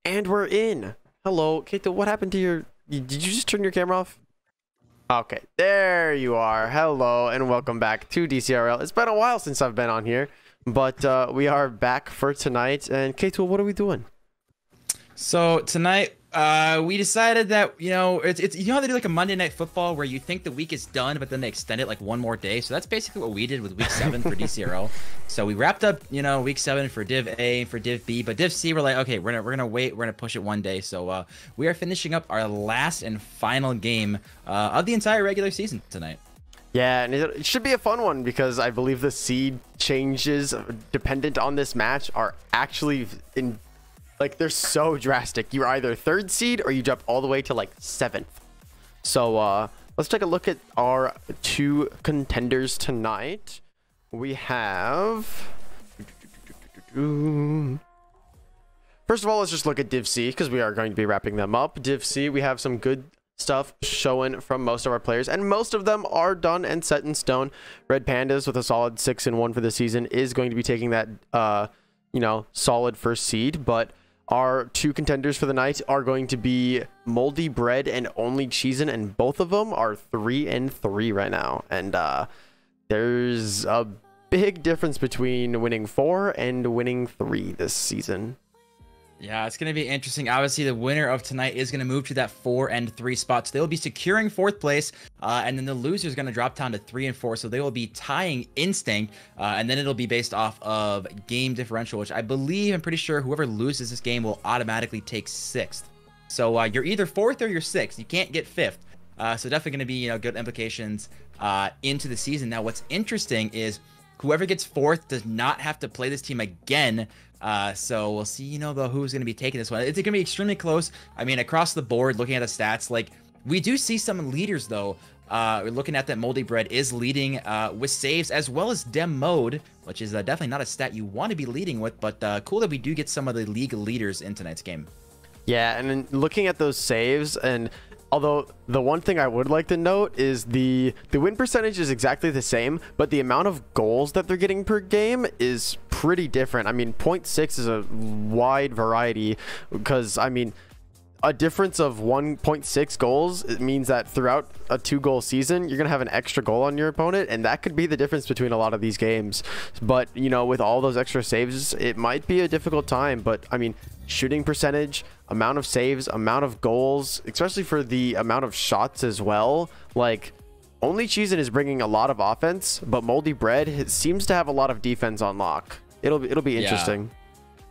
And we're in. Hello, Kato. What happened to your... Did you just turn your camera off? Okay, there you are. Hello, and welcome back to DCRL. It's been a while since I've been on here, but we are back for tonight. And Kato, what are we doing? So tonight, we decided that, it's you know how they do like a Monday Night Football where you think the week is done, but then they extend it like one more day. So that's basically what we did with week 7 for DCRL. So we wrapped up, week 7 for Div A and for Div B, but Div C, we're like, okay, we're gonna wait, we're gonna push it one day. So we are finishing up our last and final game of the entire regular season tonight. Yeah, and it should be a fun one because I believe the seed changes dependent on this match are actually in... Like, they're so drastic. You're either 3rd seed or you jump all the way to, like, 7th. So, let's take a look at our 2 contenders tonight. We have... First of all, let's just look at Div C because we are going to be wrapping them up. Div C, we have some good stuff showing from most of our players, and most of them are done and set in stone. Red Pandas with a solid 6-1 for the season is going to be taking that, solid 1st seed, but... Our 2 contenders for the night are going to be Moldy Bread and Only Cheesin, and both of them are 3-3 right now. And there's a big difference between winning 4 and winning 3 this season. Yeah, it's going to be interesting. Obviously, the winner of tonight is going to move to that 4-3 spot. So they'll be securing 4th place. And then the loser is going to drop down to 3-4. So they will be tying Instinct. And then it'll be based off of game differential, which I believe, I'm pretty sure whoever loses this game will automatically take 6th. So you're either 4th or you're 6th. You can't get 5th. So definitely going to be, good implications into the season. Now, what's interesting is whoever gets 4th does not have to play this team again. So we'll see, though, who's going to be taking this one. It's going to be extremely close. I mean, across the board, looking at the stats, like, we do see some leaders, though. We're looking at that Moldy Bread is leading with saves as well as dem mode, which is definitely not a stat you want to be leading with, but cool that we do get some of the league leaders in tonight's game. Yeah, and then looking at those saves, and although the one thing I would like to note is the win percentage is exactly the same, but the amount of goals that they're getting per game is pretty different. I mean, 0.6 is a wide variety because, I mean, a difference of 1.6 goals, it means that throughout a 2-goal season, you're going to have an extra goal on your opponent, and that could be the difference between a lot of these games. But, with all those extra saves, it might be a difficult time, but, I mean, shooting percentage, amount of saves, amount of goals, especially for the amount of shots as well. Like, Only Cheesin is bringing a lot of offense, but Moldy Bread seems to have a lot of defense on lock. It'll be interesting.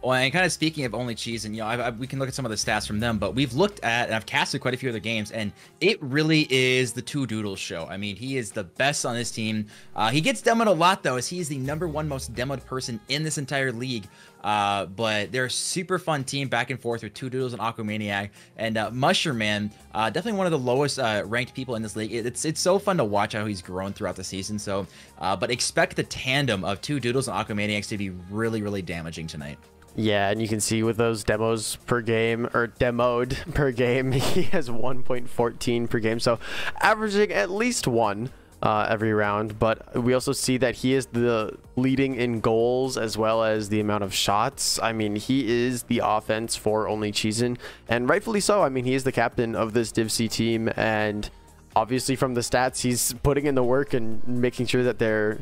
Well, and kind of speaking of Only Cheesin, we can look at some of the stats from them, but we've looked at, and I've casted quite a few other games, and it really is the Two Doodles show. I mean, he is the best on this team. He gets demoed a lot, though, as he is the #1 most demoed person in this entire league. But they're a super fun team back and forth with Two Doodles and Aquamaniac, and Mushroom Man, definitely one of the lowest ranked people in this league. It's so fun to watch how he's grown throughout the season. So, but expect the tandem of Two Doodles and Aquamaniacs to be really, really damaging tonight. Yeah, and you can see with those demos per game, or demoed per game, he has 1.14 per game, so averaging at least 1 every round. But we also see that he is the leading in goals as well as the amount of shots. I mean, he is the offense for Only Cheesin, and rightfully so. I mean, he is the captain of this Div C team, and obviously from the stats, he's putting in the work and making sure that they're,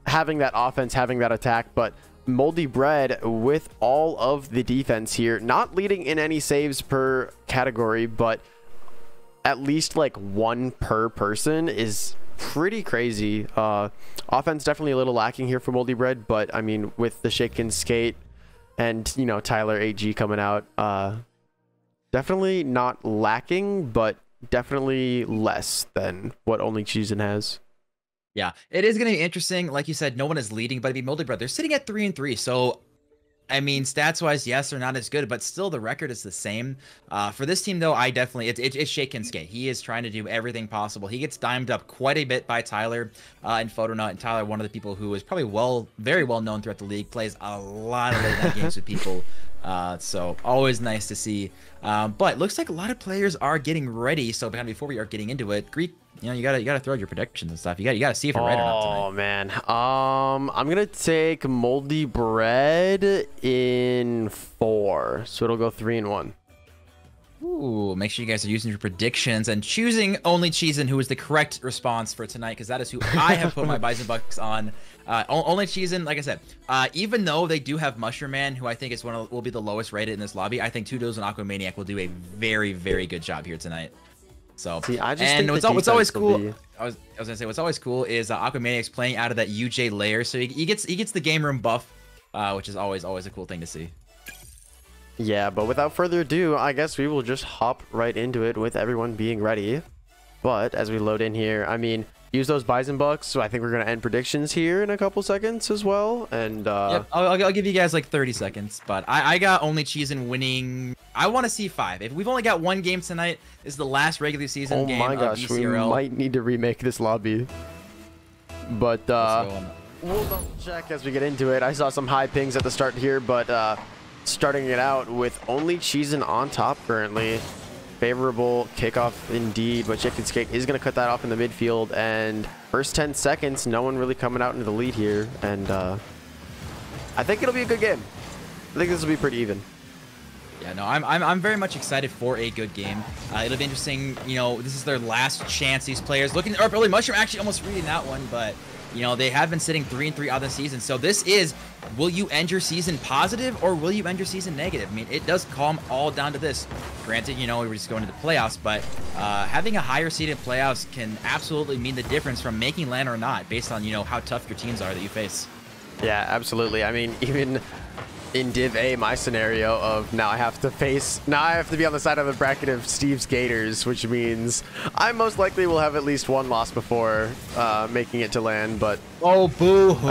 having that offense, having that attack. But Moldy Bread, with all of the defense here, not leading in any saves per category, but at least like 1 per person, is pretty crazy. Offense definitely a little lacking here for Moldy Bread, but I mean, with the Shake and Skate and, Tyler AG coming out, definitely not lacking, but definitely less than what Only Cheesin has. Yeah, it is going to be interesting. Like you said, no one is leading, but I mean, Moldy Bread, they're sitting at 3-3. So, I mean, stats-wise, yes, they're not as good, but still the record is the same. For this team, though, it's Shake and Skate. He is trying to do everything possible. He gets dimed up quite a bit by Tyler and Photonaut. And Tyler, one of the people who is probably very well known throughout the league, plays a lot of late night games with people. So always nice to see. But looks like a lot of players are getting ready. So before we are getting into it, Greek, you gotta throw out your predictions and stuff. You gotta see if you're right or not tonight. Oh man, I'm gonna take Moldy Bread in 4, so it'll go 3-1. Ooh, make sure you guys are using your predictions and choosing only Cheesin, who is the correct response for tonight, because that is who I have put my Bison Bucks on. Only Cheesin, like I said, even though they do have Mushroom Man, who I think is will be the lowest rated in this lobby, I think Two Doodles and Aquamaniac will do a very, very good job here tonight. So, see, I just and think what's always cool, I was gonna say, what's always cool is Aquamaniac's playing out of that UJ layer, so he gets the game room buff, which is always a cool thing to see. Yeah, but without further ado, I guess we will just hop right into it with everyone being ready. But as we load in here, I mean, use those Bison Bucks, so I think we're going to end predictions here in a couple seconds as well. And yep, I'll give you guys like 30 seconds, but I got only Cheesin winning. I want to see 5. If we've only got 1 game tonight, this is the last regular season game my gosh, of DCRL. we might need to remake this lobby. But we'll double check as we get into it. I saw some high pings at the start here, but starting it out with only Cheesin on top currently. Favorable kickoff indeed, but Chicken Skate is going to cut that off in the midfield. And first 10 seconds, no one really coming out into the lead here. And I think it'll be a good game. I think this will be pretty even. Yeah, no, I'm very much excited for a good game. It'll be interesting. This is their last chance. These players looking, or early Mushroom actually almost reading that one, but they have been sitting 3-3 out of the season. So this is, will you end your season positive or will you end your season negative? I mean, it does calm all down to this. Granted, we're just going to the playoffs, but having a higher seed in playoffs can absolutely mean the difference from making LAN or not, based on, how tough your teams are that you face. Yeah, absolutely. I mean, even in Div A, my scenario of now I have to be on the side of the bracket of Steve's Gators, which means I most likely will have at least 1 loss before making it to LAN, but oh, boo-hoo.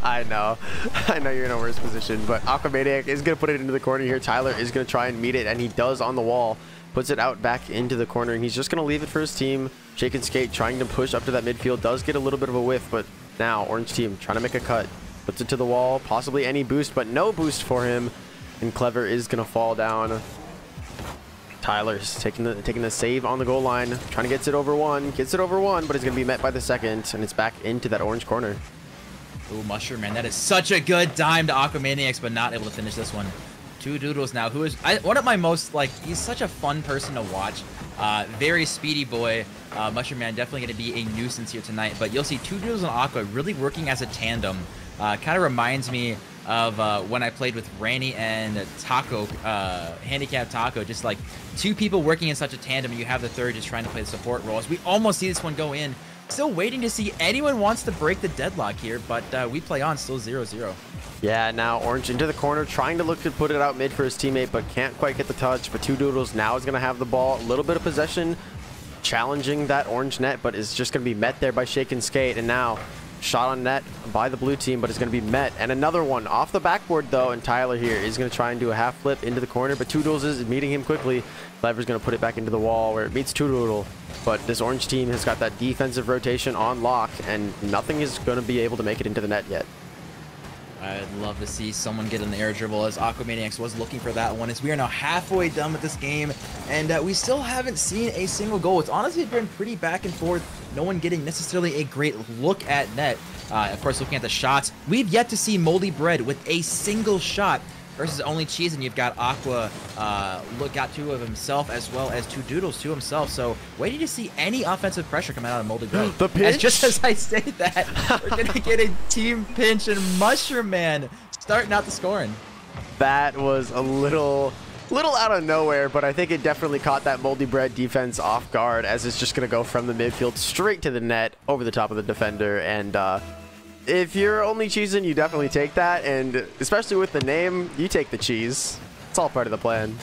I know you're in a worse position, but Aquamaniac is going to put it into the corner here. Tyler is going to try and meet it, and he does on the wall. Puts it out back into the corner, and he's just going to leave it for his team. Shake and Skate trying to push up to that midfield, does get a little bit of a whiff, but now Orange team trying to make a cut. Puts it to the wall, possibly any boost, but no boost for him. And Clever is going to fall down. Tyler's taking the save on the goal line, trying to get it over one, but it's going to be met by the second, and it's back into that orange corner. Ooh, Mushroom Man, that is such a good dime to Aquamaniacs, but not able to finish this one. Two Doodles now, who is one of my most, he's such a fun person to watch. Very speedy boy. Mushroom Man definitely going to be a nuisance here tonight, but you'll see Two Doodles and Aqua really working as a tandem. Kind of reminds me of when I played with Ranny and Taco, Handicap Taco, just like 2 people working in such a tandem, and you have the third just trying to play the support roles. We almost see this one go in. Still waiting to see anyone wants to break the deadlock here, but we play on, still 0-0. Yeah, now Orange into the corner, trying to look to put it out mid for his teammate, but can't quite get the touch. But Two Doodles now is going to have the ball, a little bit of possession, challenging that orange net, but is just going to be met there by Shake and Skate. And now shot on net by the blue team, but it's going to be met. And another one off the backboard, though, and Tyler here is going to try and do a half flip into the corner, but Two Doodles is meeting him quickly. Clever's going to put it back into the wall where it meets Two Doodle. But this orange team has got that defensive rotation on lock, and nothing is going to be able to make it into the net yet. I'd love to see someone get an air dribble, as Aquamaniacs was looking for that one, as we are now halfway done with this game, and we still haven't seen a single goal. It's honestly been pretty back and forth, no one getting necessarily a great look at net. Of course, looking at the shots, we've yet to see Moldy Bread with a single shot, versus only Cheesin. You've got Aqua look out 2 of himself, as well as Two Doodles to himself. So waiting to see any offensive pressure coming out of Moldy Bread. The pinch? Just as I say that, we're going to get a team pinch, and Mushroom Man starting out the scoring. That was a little out of nowhere, but I think it definitely caught that Moldy Bread defense off guard, as it's just going to go from the midfield straight to the net over the top of the defender. And if you're only Cheesin, you definitely take that, and especially with the name, you take the cheese. It's all part of the plan.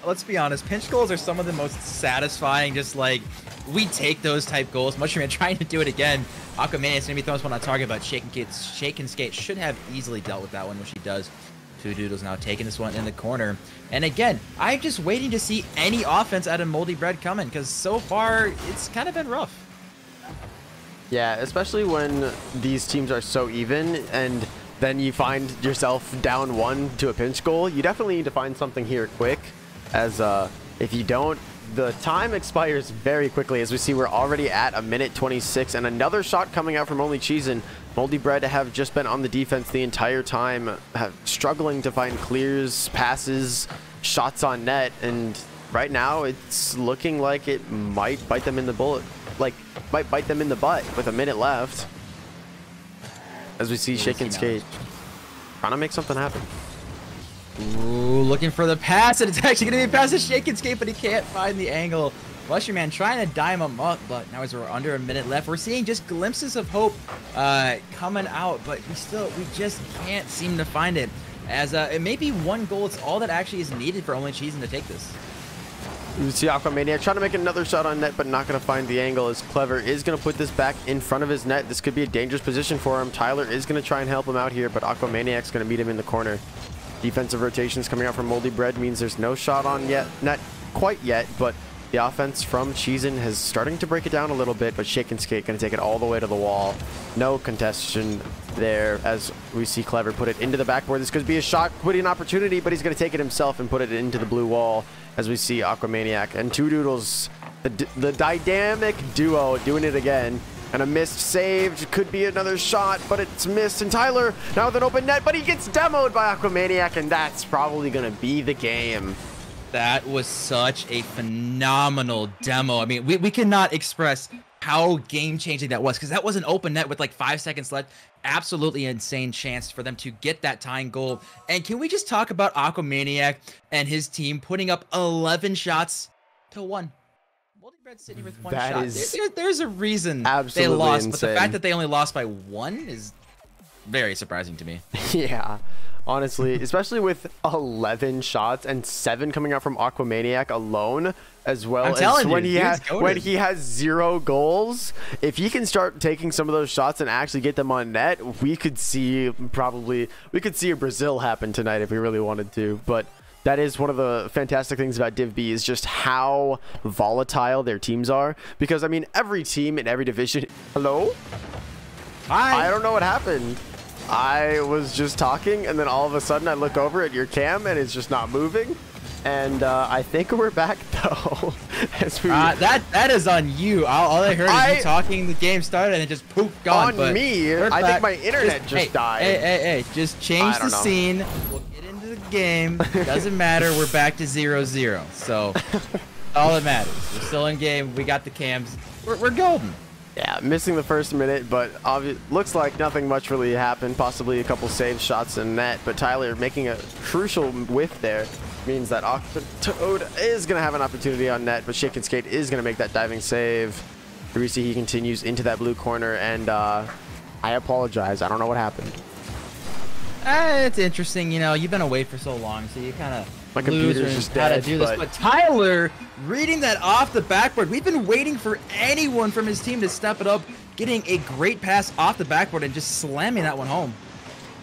Let's be honest, pinch goals are some of the most satisfying, just like, we take those type goals. Mushroom Man trying to do it again. Aquamaniac's gonna be throwing this one on target, but Shake and Skate should have easily dealt with that one, which he does. Two Doodles now taking this one in the corner. And again, I'm just waiting to see any offense out of Moldy Bread coming, because so far, it's kind of been rough. Yeah, especially when these teams are so even, and then you find yourself down 1 to a pinch goal. You definitely need to find something here quick, as if you don't, the time expires very quickly. As we see, we're already at 1:26, and another shot coming out from only Cheesin. Moldy Bread have just been on the defense the entire time, struggling to find clears, passes, shots on net, and right now it's looking like it might bite them in the butt with a minute left. As we see Shake and Skate trying to make something happen. Ooh, looking for the pass, and it's actually going to be a pass to Shake and Skate, but he can't find the angle. Mushroom Man trying to dime him up, but now as we're under a minute left, we're seeing just glimpses of hope coming out, but we just can't seem to find it. As it may be 1 goal, it's all that actually is needed for only Cheesin to take this. You see Aquamaniac trying to make another shot on net, but not going to find the angle, as Clever is going to put this back in front of his net. This could be a dangerous position for him. Tyler is going to try and help him out here, but Aquamaniac's going to meet him in the corner. Defensive rotations coming out from Moldy Bread means there's no shot on yet, not quite yet, but the offense from Cheesin has starting to break it down a little bit, but Shake and Skate going to take it all the way to the wall. No contestation there, as we see Clever put it into the backboard. This could be a shot quitting opportunity, but he's going to take it himself and put it into the blue wall, as we see Aquamaniac and Two Doodles, the dynamic duo, doing it again. And a missed save, could be another shot, but it's missed. And Tyler now with an open net, but he gets demoed by Aquamaniac, and that's probably going to be the game. That was such a phenomenal demo. I mean, we cannot express how game-changing that was, because that was an open net with like 5 seconds left. Absolutely insane chance for them to get that tying goal. And can we just talk about Aquamaniac and his team putting up 11 shots to 1? Moldy Bread sitting with 1 that shot. There's a reason they lost, insane. But the fact that they only lost by 1 is very surprising to me. Yeah. Honestly, especially with 11 shots and 7 coming out from Aquamaniac alone, as well as when he has 0 goals. If he can start taking some of those shots and actually get them on net, we could see a Brazil happen tonight if we really wanted to. But that is one of the fantastic things about Div B, is just how volatile their teams are. Because I mean, every team in every division. Hello? Hi. I don't know what happened. I was just talking, and then all of a sudden I look over at your cam and it's just not moving. And I think we're back though. As we that is on you. All I heard is you talking. The game started and it just poof gone. On me, I think my internet just died. Hey! Just change the scene. We'll get into the game. Doesn't matter. We're back to 0-0. So all that matters. We're still in game. We got the cams. We're golden. Yeah, missing the first minute, but looks like nothing much really happened. Possibly a couple save shots in net, but Tyler making a crucial whiff there means that Toad is going to have an opportunity on net, but Shake and Skate is going to make that diving save. We see he continues into that blue corner, and I apologize. I don't know what happened. It's interesting. You know, you've been away for so long, so you kind of my computer's just dead, how to do this. But Tyler reading that off the backboard. We've been waiting for anyone from his team to step it up, getting a great pass off the backboard and just slamming that one home.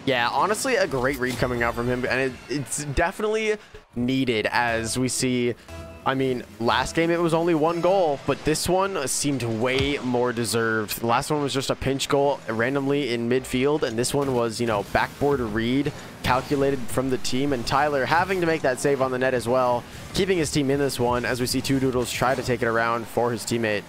Yeah, honestly, a great read coming out from him, and it's definitely needed, as we see. I mean, last game it was only 1 goal, but this one seemed way more deserved. The last one was just a pinch goal randomly in midfield, and this one was, you know, backboard read calculated from the team, and Tyler having to make that save on the net as well, keeping his team in this one, as we see Two Doodles try to take it around for his teammate.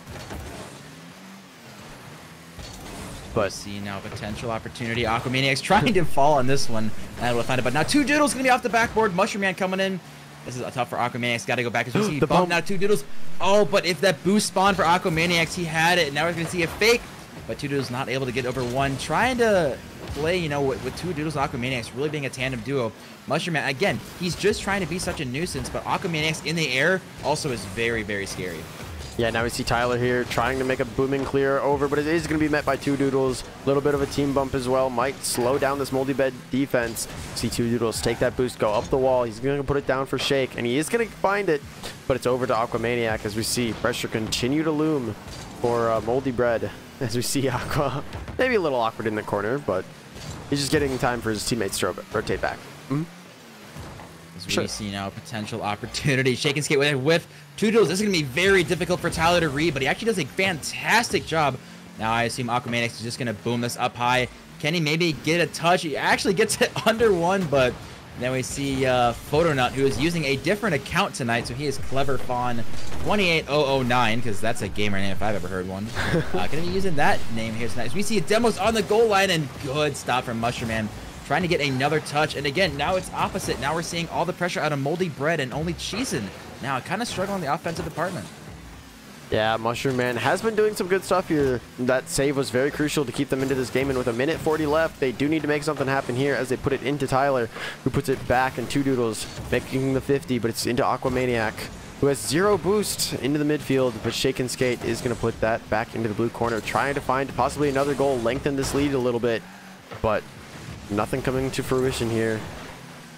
But see now potential opportunity. Aquamaniac's trying to fall on this one, and we'll find it. But now Two Doodles gonna be off the backboard. Mushroom Man coming in. This is tough for Aquamaniac's. Got to go back as we see the bump now. Two Doodles. Oh, but if that boost spawned for Aquamaniac's, he had it. Now we're gonna see a fake, but Two Doodles not able to get over 1. Trying to play, you know, with Two Doodles and Aquamaniac's really being a tandem duo. Mushroom Man again. He's just trying to be such a nuisance, but Aquamaniac's in the air also is very, very scary. Yeah, now we see Tyler here trying to make a booming clear over, but it is going to be met by Two Doodles. A little bit of a team bump as well. Might slow down this Moldy Bed defense. See Two Doodles take that boost, go up the wall. He's going to put it down for Shake, and he is going to find it, but it's over to Aquamaniac as we see pressure continue to loom for Moldy Bread. As we see Aqua, maybe a little awkward in the corner, but he's just getting time for his teammates to rotate back. As we see now potential opportunity. Shake and Skate with a whiff. Two Doodles. This is going to be very difficult for Tyler to read, but he actually does a fantastic job Now I assume Aquamanix is just going to boom this up high. Can he maybe get a touch? He actually gets it under one, but then we see Photonut, who is using a different account tonight. So he is Clever Fawn 28009, because that's a gamer name if I've ever heard one. Going to be using that name here tonight. So we see Demos on the goal line, and good stop from Mushroom Man, trying to get another touch. And again, now it's opposite. Now we're seeing all the pressure out of Moldy Bread and only Cheesin now kind of struggling in the offensive department. Yeah, Mushroom Man has been doing some good stuff here. That save was very crucial to keep them into this game, and with a minute 40 left, they do need to make something happen here as they put it into Tyler, who puts it back, and Two Doodles making the 50, but it's into Aquamaniac, who has 0 boost into the midfield, but Shake and Skate is going to put that back into the blue corner, trying to find possibly another goal, lengthen this lead a little bit, but nothing coming to fruition here.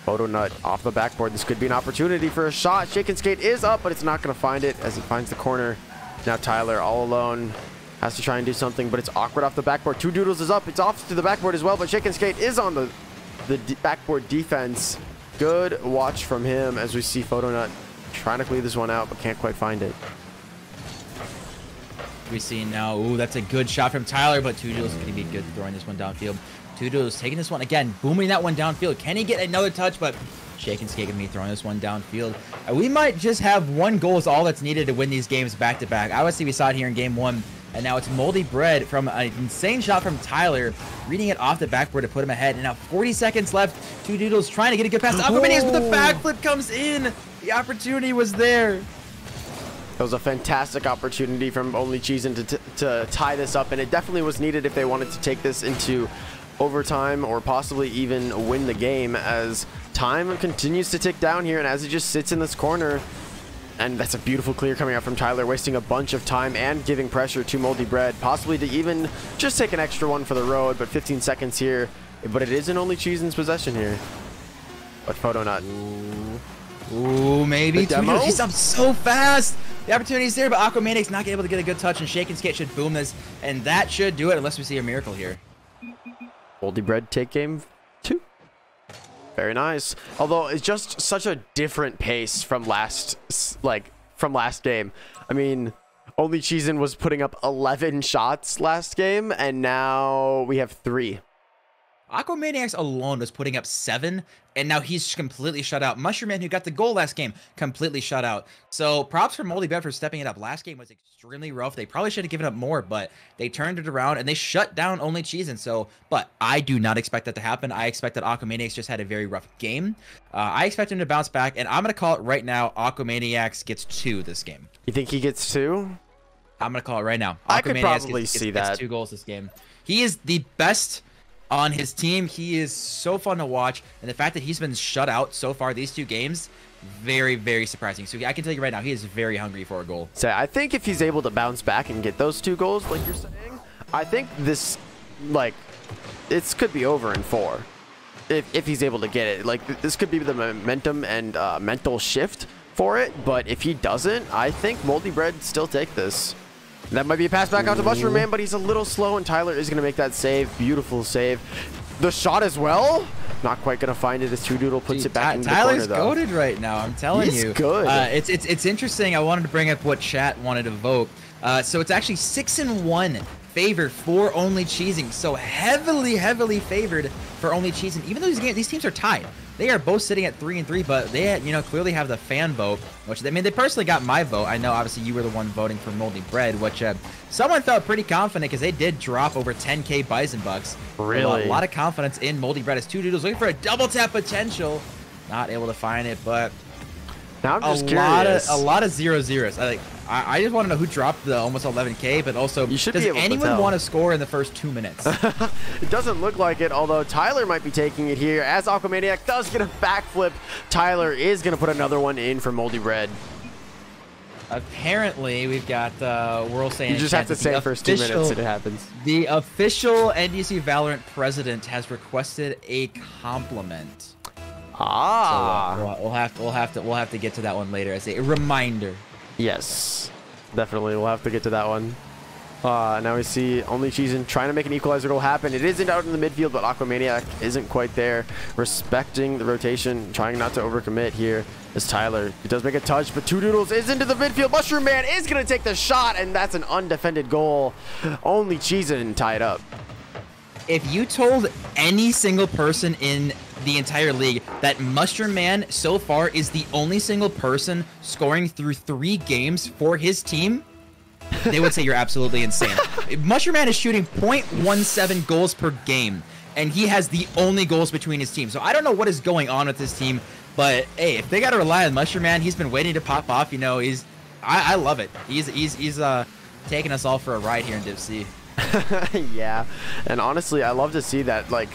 Photonut off the backboard. This could be an opportunity for a shot. Shake and Skate is up, but it's not going to find it as it finds the corner. Now Tyler all alone has to try and do something, but it's awkward off the backboard. Two Doodles is up. It's off to the backboard as well, but Shake and Skate is on the backboard defense. Good watch from him as we see Photonut trying to clear this one out, but can't quite find it. We see now, ooh, that's a good shot from Tyler, but Two Doodles is going to be good throwing this one downfield. Two Doodles taking this one again, booming that one downfield. Can he get another touch? But Shake and Skate going to be throwing this one downfield. We might just have one goal is all that's needed to win these games back to back. Obviously, we saw it here in game 1, and now it's Moldy Bread from an insane shot from Tyler, reading it off the backboard to put him ahead. And now 40 seconds left. Two Doodles trying to get a good pass to Aquamaniacs, but the backflip comes in. The opportunity was there. That was a fantastic opportunity from only Cheesin to tie this up, and it definitely was needed if they wanted to take this into overtime or possibly even win the game, as time continues to tick down here, and as he just sits in this corner. And that's a beautiful clear coming out from Tyler, wasting a bunch of time and giving pressure to Moldy Bread, possibly to even just take an extra one for the road, but 15 seconds here. But it isn't only Cheesin's possession here. But Photonut. Ooh, maybe. He's up so fast. The opportunity's there, but Aquamanix not able to get a good touch, and Shake and Skate should boom this, and that should do it unless we see a miracle here. Moldy Bread take game 2. Very nice. Although it's just such a different pace from last game. I mean, only Cheesin was putting up 11 shots last game, and now we have 3. Aquamaniacs alone was putting up 7, and now he's completely shut out. Mushroom Man, who got the goal last game, completely shut out. So props for Moldy Bread for stepping it up. Last game was extremely rough. They probably should have given up more, but they turned it around and they shut down only Cheesin. So, but I do not expect that to happen. I expect that Aquamaniacs just had a very rough game. I expect him to bounce back, and I'm going to call it right now. Aquamaniacs gets 2 this game. You think he gets 2? I'm going to call it right now. I could probably see that. Gets 2 goals this game. He is the best on his team. He is so fun to watch, and the fact that he's been shut out so far these 2 games, very, very surprising. So I can tell you right now, he is very hungry for a goal. So I think if he's able to bounce back and get those 2 goals, like you're saying, I think this, it could be over in 4. If he's able to get it. Like, this could be the momentum and mental shift for it, but if he doesn't, I think Moldy Bread still take this. That might be a pass back out to Mushroom Man, but he's a little slow, and Tyler is going to make that save. Beautiful save. The shot as well. Not quite going to find it as Two Doodle puts it back into the corner, though. Tyler's goated right now, I'm telling you. He's good. It's interesting. I wanted to bring up what chat wanted to vote. So it's actually 6-1 favor for only Cheesin. So heavily favored for only Cheesin. Even though these teams are tied. They are both sitting at 3-3, but they, clearly have the fan vote, which, I mean, they personally got my vote. I know, obviously, you were the one voting for Moldy Bread, which someone felt pretty confident because they did drop over 10K Bison Bucks. Really? A lot of confidence in Moldy Bread as Two Doodles looking for a double tap potential. Not able to find it, but now I'm just curious. A lot of 0-0s. I just want to know who dropped the almost 11K, but also, does anyone want to score in the first 2 minutes? It doesn't look like it, although Tyler might be taking it here. As Aquamaniac does get a backflip, Tyler is going to put another one in for Moldy Bread. Apparently, we've got World saying you just have to say first 2 minutes and it happens. The official NDC Valorant president has requested a compliment. So we'll have to get to that one later as a reminder. Yes, definitely. We'll have to get to that one. Now we see only Cheesin trying to make an equalizer goal happen. It isn't out in the midfield, but Aquamaniac isn't quite there. Respecting the rotation, trying not to overcommit here is Tyler. He does make a touch, but Two Doodles is into the midfield. Mushroom Man is going to take the shot, and that's an undefended goal. Only Cheesin tied up. If you told any single person in the entire league that Mushroom Man so far is the only single person scoring through 3 games for his team, they would say you're absolutely insane. Mushroom Man is shooting 0.17 goals per game, and he has the only goals between his team. So I don't know what is going on with this team, but hey, if they got to rely on Mushroom Man, he's been waiting to pop off. You know, I love it. He's taking us all for a ride here in Div C. Yeah, and honestly, I love to see that, like,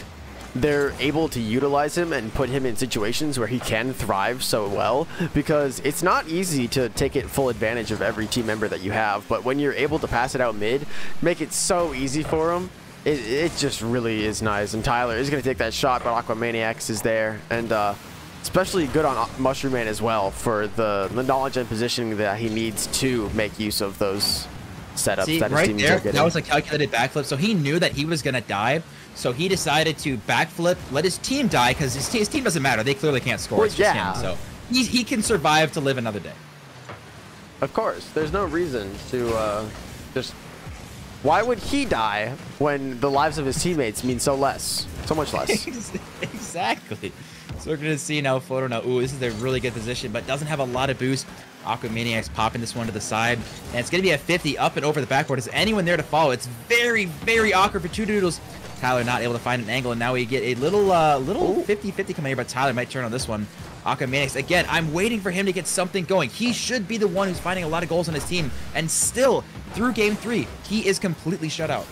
they're able to utilize him and put him in situations where he can thrive so well, because it's not easy to take it full advantage of every team member that you have, but when you're able to pass it out mid, make it so easy for him, it just really is nice. And Tyler is going to take that shot, but Aquamaniacs is there, and especially good on Mushroom Man as well for the knowledge and positioning that he needs to make use of those setups. See, that his right teams there, are getting. that was a calculated backflip, so he knew that he was going to die. So he decided to backflip, let his team die, because his team doesn't matter. They clearly can't score. Well, it's just yeah. him. So he can survive to live another day. Of course. There's no reason to just... Why would he die when the lives of his teammates mean so less? So much less. Exactly. So we're going to see now Photo now. Ooh, this is a really good position, but doesn't have a lot of boost. Aquamaniac's popping this one to the side, and it's going to be a 50 up and over the backboard. Is anyone there to follow? It's very, very awkward for Two Doodles. Tyler not able to find an angle, and now we get a little 50-50 coming here, but Tyler might turn on this one. Aquamaniacs, again, I'm waiting for him to get something going. He should be the one who's finding a lot of goals on his team, and still, through Game 3, he is completely shut out.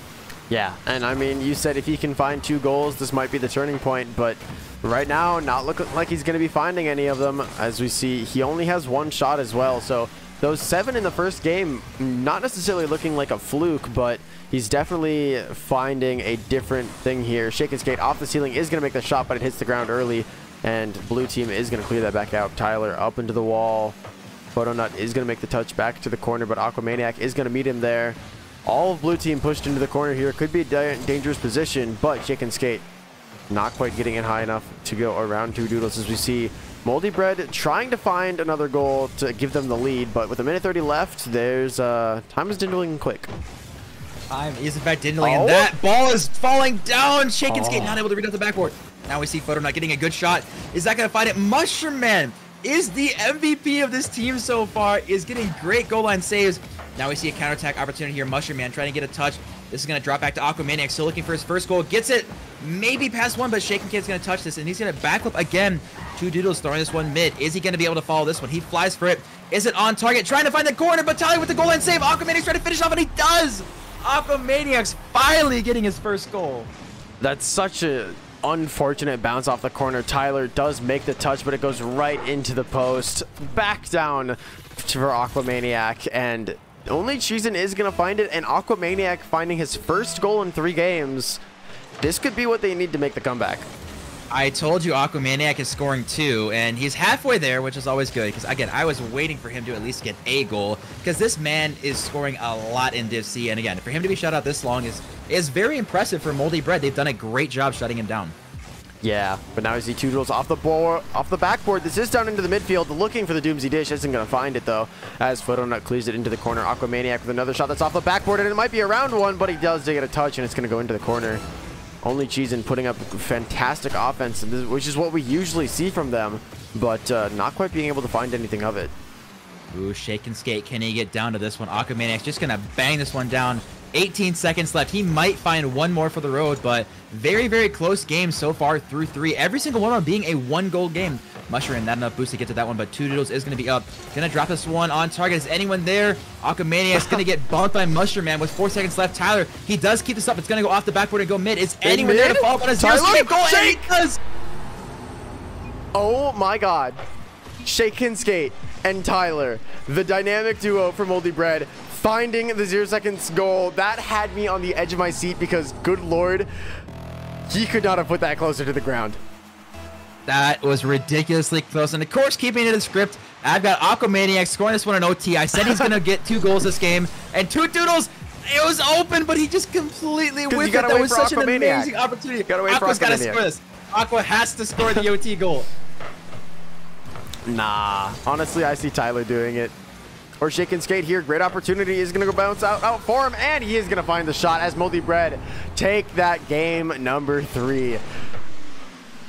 Yeah, and I mean, you said if he can find 2 goals, this might be the turning point, but right now, not looking like he's going to be finding any of them. As we see, he only has 1 shot as well, so those 7 in the first game, not necessarily looking like a fluke, but he's definitely finding a different thing here. Shake and Skate off the ceiling is going to make the shot, but it hits the ground early, and blue team is going to clear that back out. Tyler up into the wall. Photo Nut is going to make the touch back to the corner, but Aquamaniac is going to meet him there. All of blue team pushed into the corner here. Could be a dangerous position, but Shake and Skate not quite getting it high enough to go around Two Doodles, as we see Moldy Bread trying to find another goal to give them the lead, but with a minute 30 left, there's time is dwindling quick. Time is in fact dwindling, and that ball is falling down. Shake and Skate not able to read out the backboard. Now we see Photo not getting a good shot. Is that going to find it? Mushroom Man is the MVP of this team so far, is getting great goal line saves. Now we see a counterattack opportunity here. Mushroom Man trying to get a touch. This is going to drop back to Aquamaniac, still looking for his first goal. Gets it, maybe past one, but Shaken Kid's going to touch this, and he's going to backflip again. Two Doodles throwing this one mid. Is he going to be able to follow this one? He flies for it. Is it on target? Trying to find the corner, but Tyler with the goal line save. Aquamaniac's trying to finish off, and he does! Aquamaniac's finally getting his first goal. That's such a unfortunate bounce off the corner. Tyler does make the touch, but it goes right into the post. Back down for Aquamaniac, and only Cheesin is going to find it, and Aquamaniac finding his first goal in 3 games. This could be what they need to make the comeback. I told you Aquamaniac is scoring 2, and he's halfway there, which is always good, because, again, I was waiting for him to at least get a goal, because this man is scoring a lot in Div C, and again, for him to be shut out this long is very impressive for Moldy Bread. They've done a great job shutting him down. Yeah, but now we see Two Doodles off the backboard. This is down into the midfield, looking for the Doomsy Dish. Isn't going to find it, though, as Photo Nut clears it into the corner. Aquamaniac with another shot that's off the backboard, and it might be a round one, but he does get a touch, and it's going to go into the corner. Only Cheesin putting up fantastic offense, which is what we usually see from them, but not quite being able to find anything of it. Ooh, Shake and Skate. Can he get down to this one? Aquamaniac's just going to bang this one down. 18 seconds left. He might find one more for the road, but very, very close game so far through 3. Every single one of them being a 1-goal game. Mushroom, not enough boost to get to that one, but Two Doodles is going to be up. Going to drop this one on target. Is anyone there? Aquamaniac's going to get bumped by Mushroom Man with 4 seconds left. Tyler, he does keep this up. It's going to go off the backboard and go mid. Is anyone there to follow up on a 0-2 goal? And he does! Oh my god. Shake and Skate and Tyler, the dynamic duo for Moldy Bread, finding the 0 seconds goal. That had me on the edge of my seat, because good lord, he could not have put that closer to the ground. That was ridiculously close, and of course, keeping it in the script, I've got Aquamaniac scoring this one in OT. I said he's going to get 2 goals this game, and Two Doodles It was open, but he just completely whiffed it. That was such an amazing opportunity. Aqua's got to score this. Aqua has to score the OT goal. Nah, honestly, I see Tyler doing it. Or shake and skate here. Great opportunity is going to go bounce out for him, and he is going to find the shot as Moldy Bread take that game number 3.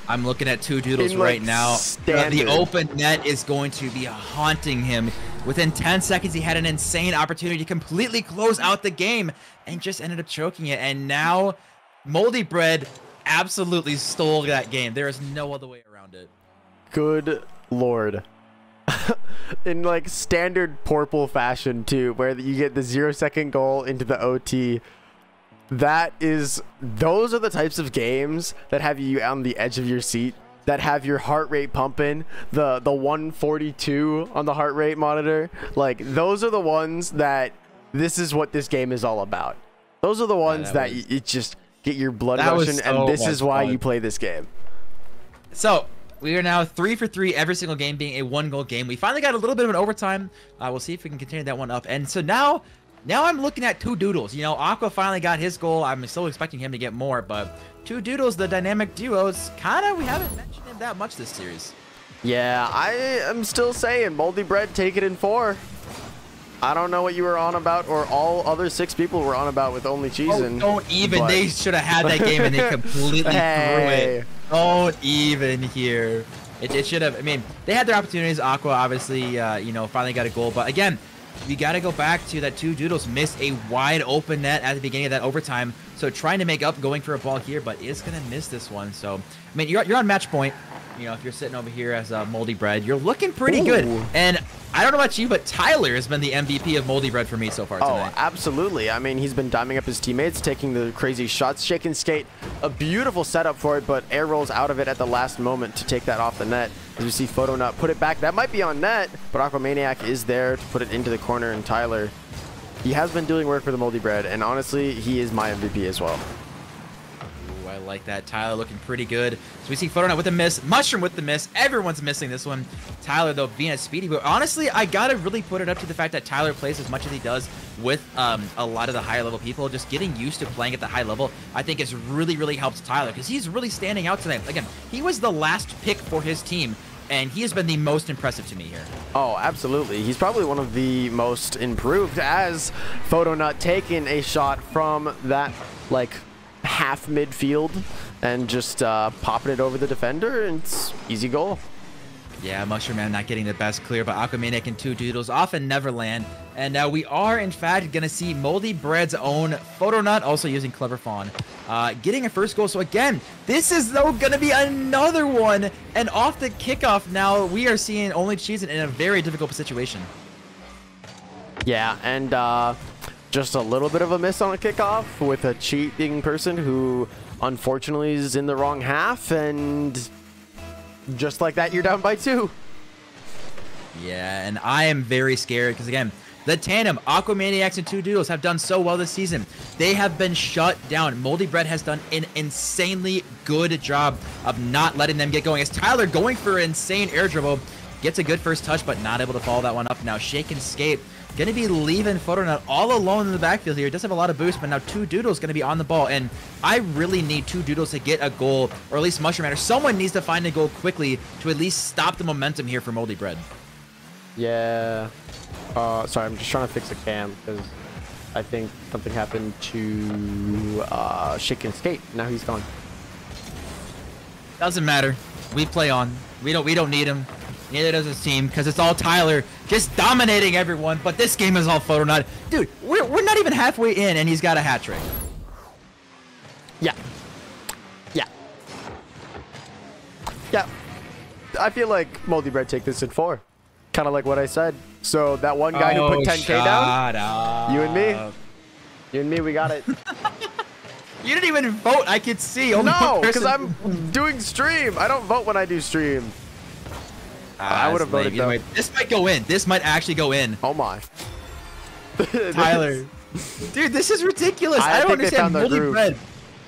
I'm looking at Two Doodles right now. The open net is going to be haunting him. Within 10 seconds, he had an insane opportunity to completely close out the game and just ended up choking it. And now Moldy Bread absolutely stole that game. There is no other way around it. Good Lord. In like standard Purple fashion too, where you get the 0-second goal into the OT. Those are the types of games that have you on the edge of your seat, that have your heart rate pumping, the 142 on the heart rate monitor. Like, those are the ones that this is what this game is all about. Those are the ones that you just get your blood rushing, and this is why you play this game. So we are now 3 for 3, every single game being a 1-goal game. We finally got a little bit of an overtime. We'll see if we can continue that one up. And so now I'm looking at Two Doodles. You know, Aqua finally got his goal. I'm still expecting him to get more, but Two Doodles, the dynamic duos, we haven't mentioned him that much this series. Yeah, I am still saying Moldy Bread, take it in 4. I don't know what you were on about, or all other 6 people were on about with only Cheesin. Oh, don't even. But they should have had that game and they completely threw it. Don't even here. It should have. I mean, they had their opportunities. Aqua obviously, you know, finally got a goal. But again, we got to go back to that Two Doodles missed a wide open net at the beginning of that overtime. So trying to make up, going for a ball here, but is going to miss this one. So, I mean, you're on match point. You know, if you're sitting over here as Moldy Bread, you're looking pretty good. And I don't know about you, but Tyler has been the MVP of Moldy Bread for me so far tonight. Oh, absolutely. I mean, he's been diming up his teammates, taking the crazy shots, shake and skate. A beautiful setup for it, but air rolls out of it at the last moment to take that off the net. As we see Photonut put it back. That might be on net, but Aquamaniac is there to put it into the corner, and Tyler, he has been doing work for the Moldy Bread, and honestly, he is my MVP as well. I like that. Tyler looking pretty good. So we see Photonut with the miss, Mushroom with the miss. Everyone's missing this one. Tyler, though, being a speedy. But honestly, I got to really put it up to the fact that Tyler plays as much as he does with a lot of the higher level people. Just getting used to playing at the high level, I think, has really, really helped Tyler, because he's really standing out tonight. Again, he was the last pick for his team, and he has been the most impressive to me here. Oh, absolutely. He's probably one of the most improved, as Photonut taking a shot from that, like, half midfield and just popping it over the defender, and it's easy goal. Yeah, Mushroom Man not getting the best clear, but Aquamaniac and Two Doodles off in Neverland. And now we are, in fact, going to see Moldy Bread's own Photonut, also using Clever Fawn, getting a first goal. So again, this is, though, going to be another one. And off the kickoff now, we are seeing only Cheesin in a very difficult situation. Yeah, and just a little bit of a miss on a kickoff with a cheating person who unfortunately is in the wrong half, and just like that, you're down by 2. Yeah, and I am very scared because, again, the tandem, Aquamaniacs and Two Doodles, have done so well this season. They have been shut down. Moldy Bread has done an insanely good job of not letting them get going. As Tyler going for an insane air dribble, gets a good first touch, but not able to follow that one up. Now Shake and Skate going to be leaving Photonut all alone in the backfield here. It does have a lot of boost, but now Two Doodles going to be on the ball. And I really need Two Doodles to get a goal, or at least Mushroom Man, or someone needs to find a goal quickly to at least stop the momentum here for Moldy Bread. Yeah. Sorry, I'm just trying to fix a cam because I think something happened to Shake and Skate. Now he's gone. Doesn't matter. We play on. We don't need him. Neither does his team, because it's all Tyler just dominating everyone. But this game is all Photonut. Dude, we're not even halfway in, and he's got a hat trick. Yeah. Yeah. Yeah. I feel like Moldy Bread take this in 4. Kind of like what I said. So that one guy who put 10K down, up. You and me, we got it. You didn't even vote. I could see. Only no, because I'm doing stream. I don't vote when I do stream. I would have voted though. This might go in. This might actually go in. Oh my. Tyler. Dude, this is ridiculous. I don't understand. Moldy Bread.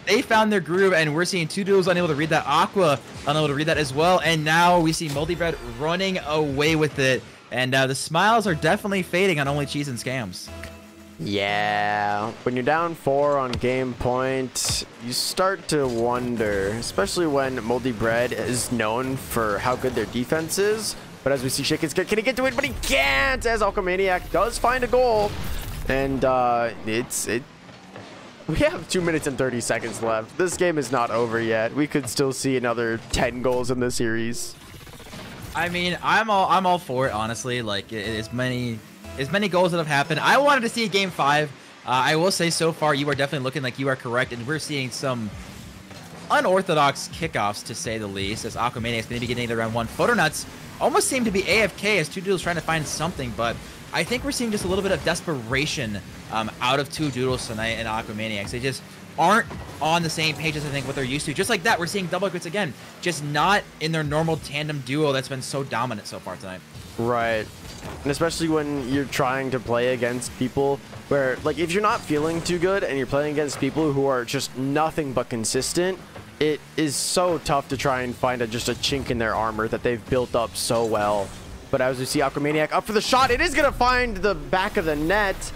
They found their groove, and we're seeing Two Doodles unable to read that. Aqua unable to read that as well. And now we see Moldy Bread running away with it. And the smiles are definitely fading on only Cheese and Scams. Yeah, when you're down 4 on game point, you start to wonder, especially when Moldy Bread is known for how good their defense is. But as we see Cheesin, can he get to it? But he can't, as Alchemaniac does find a goal. And we have 2 minutes and 30 seconds left. This game is not over yet. We could still see another 10 goals in the series. I mean, I'm all for it, honestly. Like, as many goals that have happened. I wanted to see game 5. I will say so far you are definitely looking like you are correct, and we're seeing some unorthodox kickoffs, to say the least, as Aquamania is going to be getting to round 1. Photonuts almost seem to be AFK as 2 Doodles trying to find something, but I think we're seeing just a little bit of desperation out of 2 Doodles tonight in Aquamaniacs. They just aren't on the same page as I think what they're used to. Just like that, we're seeing double crits again, just not in their normal tandem duo that's been so dominant so far tonight. Right. And especially when you're trying to play against people where, like, if you're not feeling too good and you're playing against people who are just nothing but consistent, it is so tough to try and find just a chink in their armor that they've built up so well. But as we see Aquamaniac up for the shot, it is going to find the back of the net.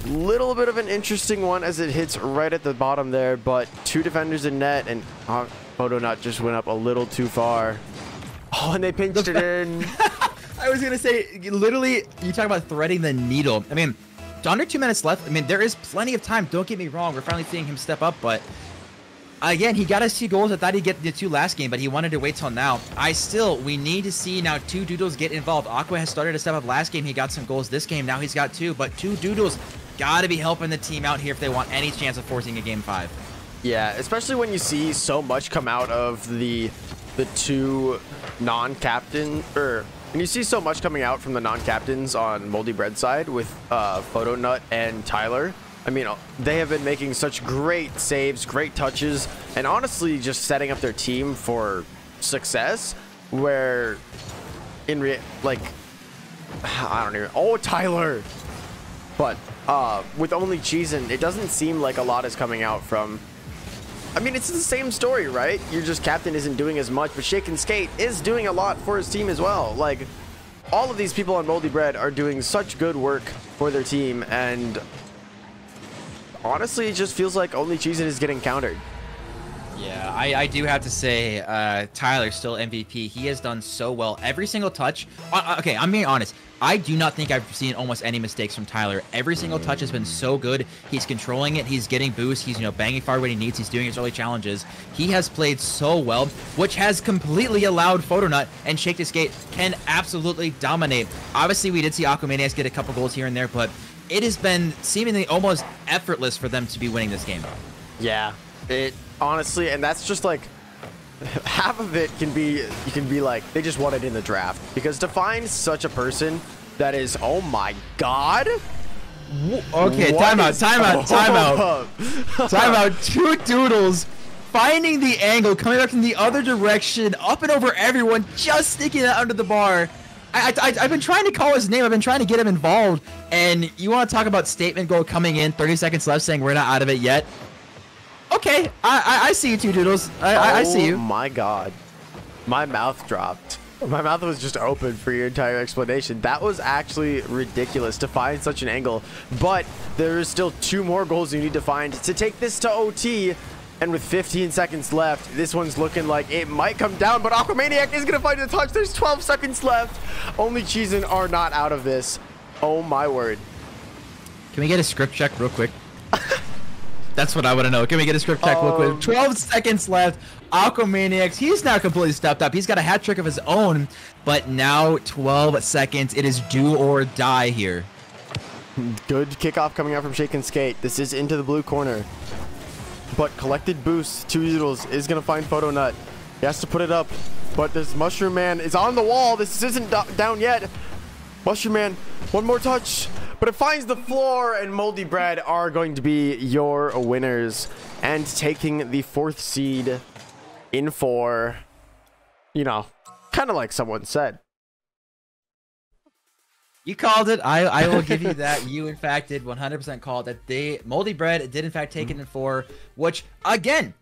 Little bit of an interesting one as it hits right at the bottom there, but 2 defenders in net, and Photonut just went up a little too far. Oh, and they pinched it in. I was going to say, literally, you talk about threading the needle. I mean, under 2 minutes left. I mean, there is plenty of time. Don't get me wrong. We're finally seeing him step up, but again, he got us 2 goals. I thought he'd get the 2 last game, but he wanted to wait till now. We need to see now 2 Doodles get involved. Aqua has started to step up last game. He got some goals this game. Now he's got 2, but 2 Doodles got to be helping the team out here if they want any chance of forcing a game 5. Yeah, especially when you see so much come out of the 2 non-captain, and you see so much coming out from the non-captains on Moldy Bread side with Photonut and Tyler. I mean, they have been making such great saves, great touches, and honestly just setting up their team for success, where I don't even, oh, Tyler! But with only Cheesin, it doesn't seem like a lot is coming out from, I mean, it's the same story, right? Your just captain isn't doing as much, but Shake and Skate is doing a lot for his team as well. Like, all of these people on Moldy Bread are doing such good work for their team, and honestly, it just feels like only Cheesin is getting countered. Yeah, I do have to say, Tyler's still MVP. He has done so well. Every single touch. Okay, I'm being honest. I do not think I've seen almost any mistakes from Tyler. Every single touch has been so good. He's controlling it. He's getting boosts. He's, banging far when he needs. He's doing his early challenges. He has played so well, which has completely allowed Photonut and Shake to Skate can absolutely dominate. Obviously, we did see Aquamaniacs get a couple goals here and there, but it has been seemingly almost effortless for them to be winning this game. Yeah, it honestly, and that's just like half of it can be, you can be like, they just won it in the draft, because to find such a person that is, oh my god. Okay, timeout. 2 Doodles finding the angle, coming back from the other direction, up and over everyone, just sneaking it under the bar. I've been trying to call his name. I've been trying to get him involved. And you want to talk about statement goal coming in, 30 seconds left, saying we're not out of it yet. Okay, I see you 2 Doodles. I see you. Oh my god. My mouth dropped. My mouth was just open for your entire explanation. That was actually ridiculous to find such an angle. But there is still 2 more goals you need to find to take this to OT. And with 15 seconds left, this one's looking like it might come down, but Aquamaniac is going to find a touch. There's 12 seconds left. Only Cheesin are not out of this. Oh my word. Can we get a script check real quick? That's what I want to know. Can we get a script check real quick? 12 seconds left. Aquamaniacs, he's now completely stepped up. He's got a hat trick of his own, but now 12 seconds. It is do or die here. Good kickoff coming out from Shake and Skate. This is into the blue corner. But collected boost, 2 Doodles is going to find Photonut. He has to put it up, but this Mushroom Man is on the wall. This isn't down yet. Mushroom Man, one more touch, but it finds the floor, and Moldy Bread are going to be your winners and taking the 4th seed in 4, kind of like someone said. You called it. I will give you that. You, in fact, did 100% call that. Moldy Bread did, in fact, take it in 4, which, again,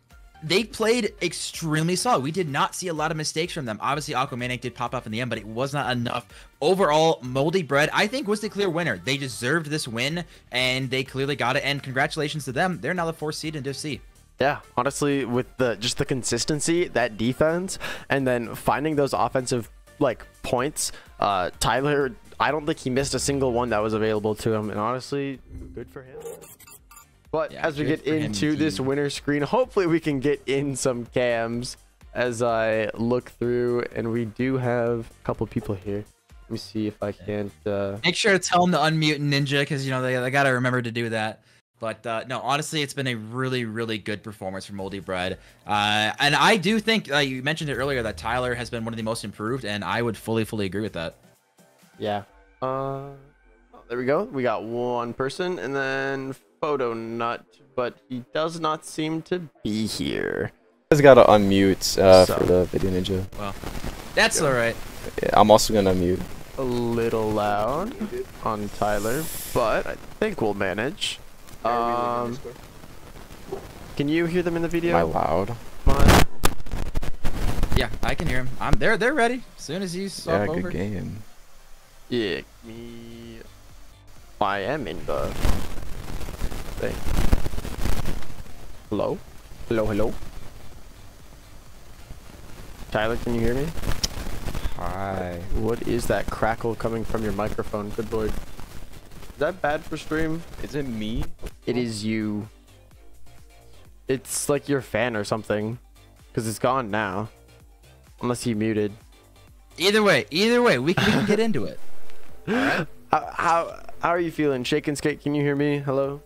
they played extremely solid. We did not see a lot of mistakes from them. Obviously, Aquamaniac did pop up in the end, but it was not enough. Overall, Moldy Bread, I think, was the clear winner. They deserved this win, and they clearly got it. And congratulations to them. They're now the 4th seed in Div C. Yeah, honestly, with just the consistency, that defense, and then finding those offensive like points, Tyler, I don't think he missed a single one that was available to him, and honestly, good for him. But yeah, as we get into this winner screen, hopefully we can get in some cams as I look through, and we do have a couple people here. Let me see if I can't. Make sure to tell them to unmute Ninja, because you know they got to remember to do that. But no, honestly, it's been a really, really good performance from Moldy Bread. And I do think, you mentioned it earlier, that Tyler has been one of the most improved, and I would fully agree with that. Yeah. There we go. We got one person, and then Photo Nut, but he does not seem to be here. He's got to unmute for the Video Ninja. Well, that's all right. Yeah, I'm also going to unmute. A little loud on Tyler, but I think we'll manage. Can you hear them in the video? Am I loud? Yeah, I can hear them. They're ready. As soon as you swap over. Yeah, good game. Yeah, I am in the thing. Hello? Hello? Tyler, can you hear me? Hi. What is that crackle coming from your microphone? Good lord. Is that bad for stream? Is it me? It is you. It's like your fan or something. Because it's gone now. Unless you muted. Either way, we can get into it. All right. How are you feeling? Shake and Skate, can you hear me? Hello?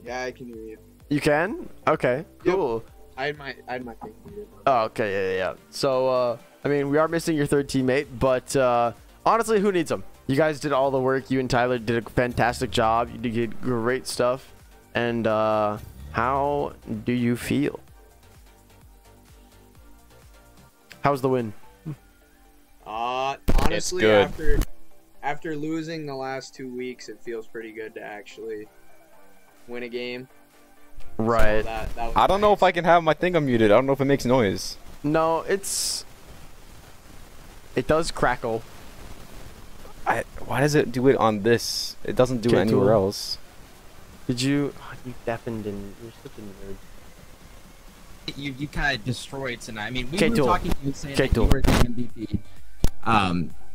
Yeah, I can hear you. You can? Okay, cool. Yep. I had my thing muted. Oh, okay, yeah. So, I mean, we are missing your third teammate, but honestly, who needs him? You guys did all the work. You and Tyler did a fantastic job. You did great stuff. And how do you feel? How's the win? Honestly, good. after losing the last 2 weeks, it feels pretty good to actually win a game. Right. So that was I don't know if I can have my thing unmuted. I don't know if it makes noise. No, it does crackle. Why does it do it on this? It doesn't do it anywhere else. Did you? Oh, you deafened and you're such a nerd. You kind of destroyed tonight. I mean, we were talking to you saying that you were the MVP.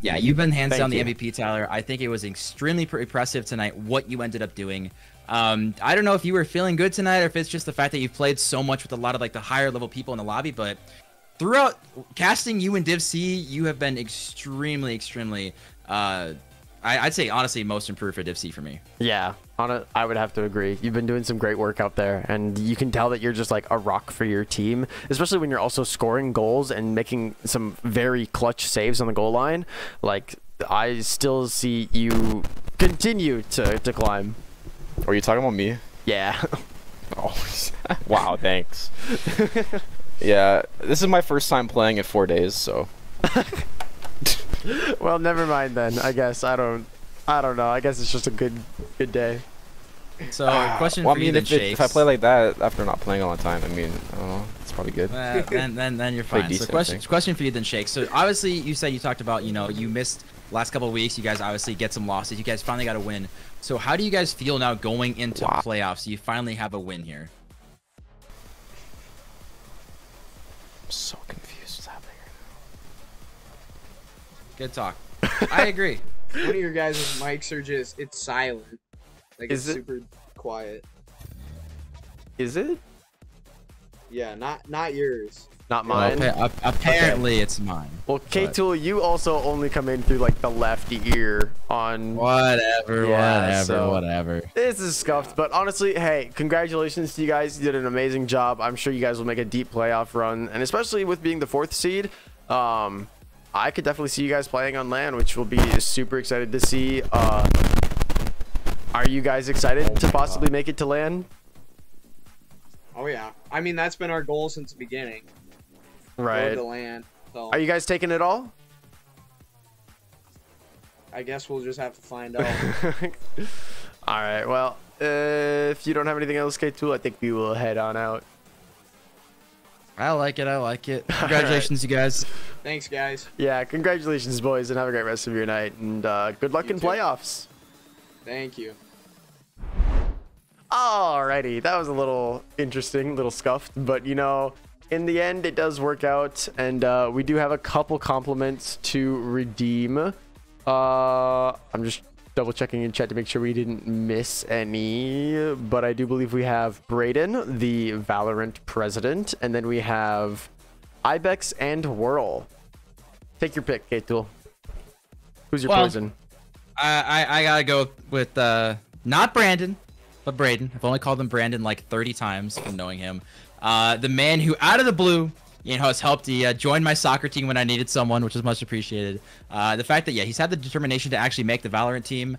Yeah, you've been hands down the MVP, Tyler. I think it was extremely impressive tonight what you ended up doing. I don't know if you were feeling good tonight or if it's just the fact that you've played so much with a lot of like the higher level people in the lobby, but throughout casting you in Div C, you have been extremely I'd say honestly most improved for Div C for me. Yeah, I would have to agree. You've been doing some great work out there, and you can tell that you're just like a rock for your team, especially when you're also scoring goals and making some very clutch saves on the goal line. Like, I still see you continue to climb. Are you talking about me? Yeah. Oh, wow, thanks. Yeah, this is my first time playing in 4 days, so. Well, never mind then. I guess I don't know. I guess it's just a good day. So, question well, for I mean, you, if I play like that after not playing all the time, I mean, I don't know, it's probably good. Then you're fine. So, question for you then, Shake. So, obviously, you said you talked about, you missed last couple of weeks. You guys obviously get some losses. You guys finally got a win. So, how do you guys feel now going into playoffs? You finally have a win here. I'm so confused what's happening right now. Good talk. I agree. One of your guys' mics are just, it's silent. Like, it's super quiet. Is it? Yeah, not yours. Not mine. Apparently, it's mine. Well, K-Tool, you also only come in through like the left ear on. Whatever. This is scuffed, but honestly, hey, congratulations to you guys. You did an amazing job. I'm sure you guys will make a deep playoff run, and especially with being the 4th seed, I could definitely see you guys playing on LAN, which will be super excited to see. Are you guys excited to possibly make it to LAN? Oh yeah. I mean, that's been our goal since the beginning. Right. Go to LAN. So are you guys taking it all? I guess we'll just have to find out. All right. Well, if you don't have anything else, K2, I think we will head on out. I like it. I like it. Congratulations, you guys. Thanks, guys. Yeah, congratulations, boys, and have a great rest of your night. And good luck in playoffs. Thank you. Alrighty, that was a little interesting, little scuffed, but you know, in the end, it does work out, and we do have a couple compliments to redeem. I'm just double checking in chat to make sure we didn't miss any, but I do believe we have Brayden, the Valorant president, and then we have Ibex and Whirl. Take your pick, K-Tool. Who's your poison? I gotta go with not Brandon, but Brayden. I've only called him Brandon like 30 times from knowing him. The man who, out of the blue, you know, has helped. He joined my soccer team when I needed someone, which is much appreciated. The fact that, yeah, he's had the determination to actually make the Valorant team,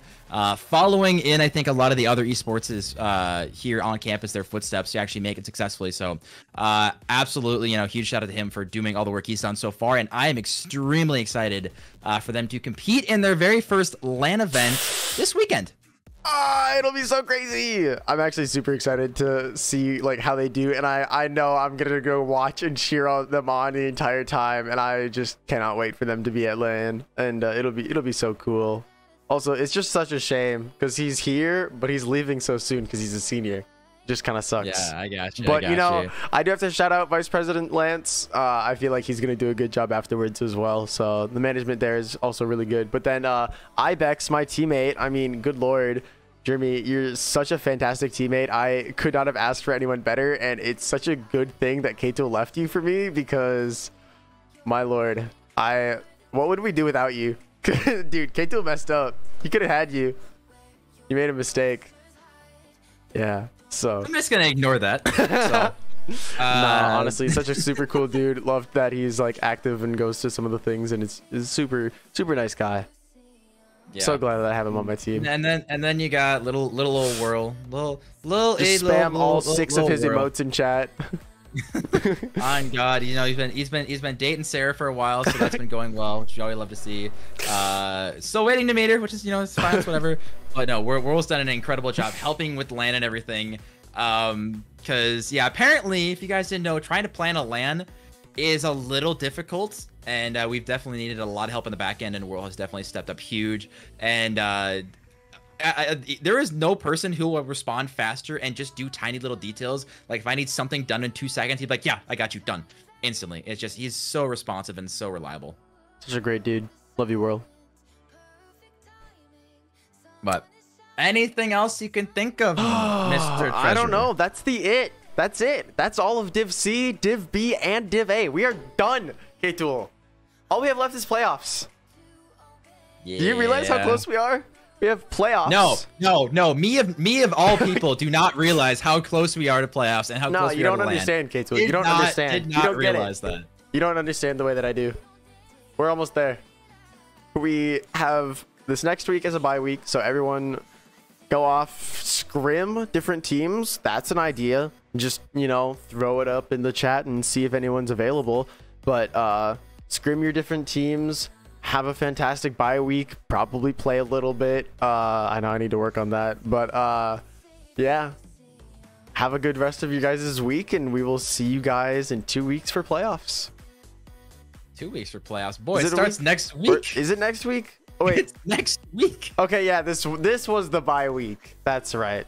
following in, I think, a lot of the other esports is here on campus, their footsteps to actually make it successfully. So absolutely, you know, huge shout out to him for doing all the work he's done so far. And I am extremely excited for them to compete in their very first LAN event this weekend. It'll be so crazy. I'm actually super excited to see like how they do, and I know I'm gonna go watch and cheer them on the entire time, and I just cannot wait for them to be at LAN, and it'll be so cool. Also, it's just such a shame because he's here, but he's leaving so soon because he's a senior. Just kind of sucks. Yeah, I got you. But you know, I do have to shout out Vice President Lance. I feel like he's gonna do a good job afterwards as well. So the management there is also really good. But then Ibex, my teammate. I mean, good lord, Jeremy, you're such a fantastic teammate. I could not have asked for anyone better, and it's such a good thing that Kato left you for me because, my lord, what would we do without you? Dude, Kato messed up. He could have had you. You made a mistake. Yeah. So I'm just gonna ignore that. So, nah, honestly, such a super cool dude. Loved that he's like active and goes to some of the things, and is super nice guy. Yeah. So glad that I have him on my team. And then you got little old Whirl, little just spam all 6 of his emotes in chat. On God, you know he's been dating Sarah for a while, so that's been going well, which you always love to see. Still waiting to meet her, which is, you know, it's fine, it's whatever. But no, Whirl's done an incredible job helping with LAN and everything. Because yeah, apparently, if you guys didn't know, trying to plan a LAN is a little difficult, and we've definitely needed a lot of help in the back end, and Whirl has definitely stepped up huge. And there is no person who will respond faster and just do tiny little details. Like if I need something done in 2 seconds, he'd be like, yeah, I got you, done instantly. It's just, he's so responsive and so reliable. Such a great dude. Love you, Whirl. But anything else you can think of, Mr. Treasurer? I don't know. That's it. That's it. That's all of Div C, Div B, and Div A. We are done, K-Tool. All we have left is playoffs. Yeah. Do you realize how close we are? We have playoffs. No. Me of all people do not realize how close we are to playoffs and how close we are to land. No, you don't understand, K-Tool. You don't understand. You don't realize that. You don't understand the way that I do. We're almost there. We have this next week as a bye week, so everyone go off, scrim different teams. That's an idea. Just, you know, throw it up in the chat and see if anyone's available. But scrim your different teams. Have a fantastic bye week. Probably play a little bit. I know I need to work on that. But yeah. Have a good rest of you guys' week, and we will see you guys in 2 weeks for playoffs. 2 weeks for playoffs. Boy, it starts next week. Or is it next week? Oh, wait. It's next week. Okay, yeah, this was the bye week. That's right.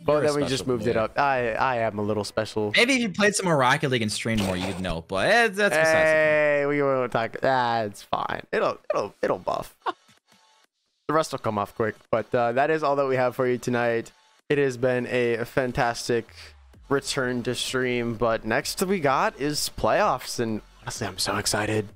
But then we just moved it up. I am a little special. Maybe if you played some more Rocket League and streamed more, you'd know. But that's besides we won't talk. It's fine. It'll buff. The rest will come off quick. But that is all that we have for you tonight. It has been a fantastic return to stream. But next we got is playoffs, and honestly, I'm so excited.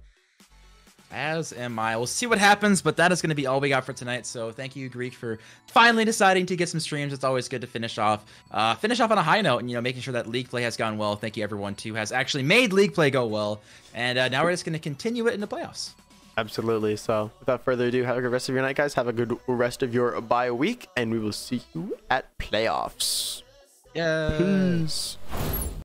As am I. We'll see what happens, but that is going to be all we got for tonight. So thank you, Greek, for finally deciding to get some streams. It's always good to finish off on a high note, and, you know, making sure that league play has gone well. Thank you, everyone, who has actually made league play go well. And now we're just going to continue it in the playoffs. Absolutely. So without further ado, have a good rest of your night, guys. Have a good rest of your bye week, and we will see you at playoffs. Yes. Peace.